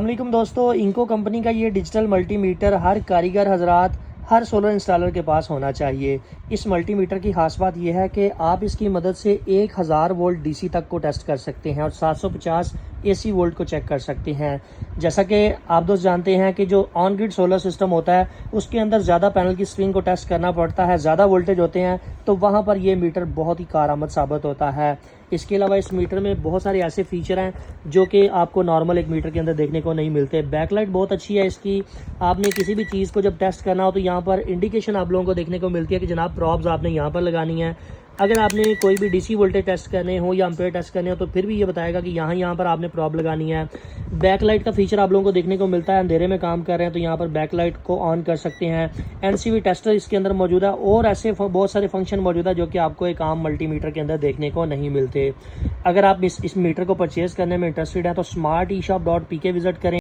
अस्सलामुअलैकुम दोस्तों, इंको कंपनी का ये डिजिटल मल्टीमीटर हर कारीगर हजरात, हर सोलर इंस्टॉलर के पास होना चाहिए। इस मल्टीमीटर की खास बात यह है कि आप इसकी मदद से 1000 वोल्ट डीसी तक को टेस्ट कर सकते हैं और 750 एसी वोल्ट को चेक कर सकते हैं। जैसा कि आप दोस्त जानते हैं कि जो ऑन ग्रिड सोलर सिस्टम होता है उसके अंदर ज़्यादा पैनल की स्क्रीन को टेस्ट करना पड़ता है, ज़्यादा वोल्टेज होते हैं, तो वहाँ पर ये मीटर बहुत ही कारआमद साबित होता है। इसके अलावा इस मीटर में बहुत सारे ऐसे फीचर हैं जो कि आपको नॉर्मल एक मीटर के अंदर देखने को नहीं मिलते। बैकलाइट बहुत अच्छी है इसकी। आपने किसी भी चीज़ को जब टेस्ट करना हो तो यहाँ पर इंडिकेशन आप लोगों को देखने को मिलती है कि जनाब प्रॉब्स आपने यहाँ पर लगानी है। अगर आपने कोई भी डीसी वोल्टेज टेस्ट करने हो या एम्पेयर टेस्ट करने हो तो फिर भी ये बताएगा कि यहाँ पर आपने प्रॉब लगानी है। बैकलाइट का फीचर आप लोगों को देखने को मिलता है। अंधेरे में काम कर रहे हैं तो यहाँ पर बैकलाइट को ऑन कर सकते हैं। एनसीवी टेस्टर इसके अंदर मौजूद है और ऐसे बहुत सारे फंक्शन मौजूद है जो कि आपको एक आम मल्टीमीटर के अंदर देखने को नहीं मिलते। अगर आप इस मीटर को परचेज करने में इंटरेस्टेड हैं तो smarteshop.pk विजिट करें।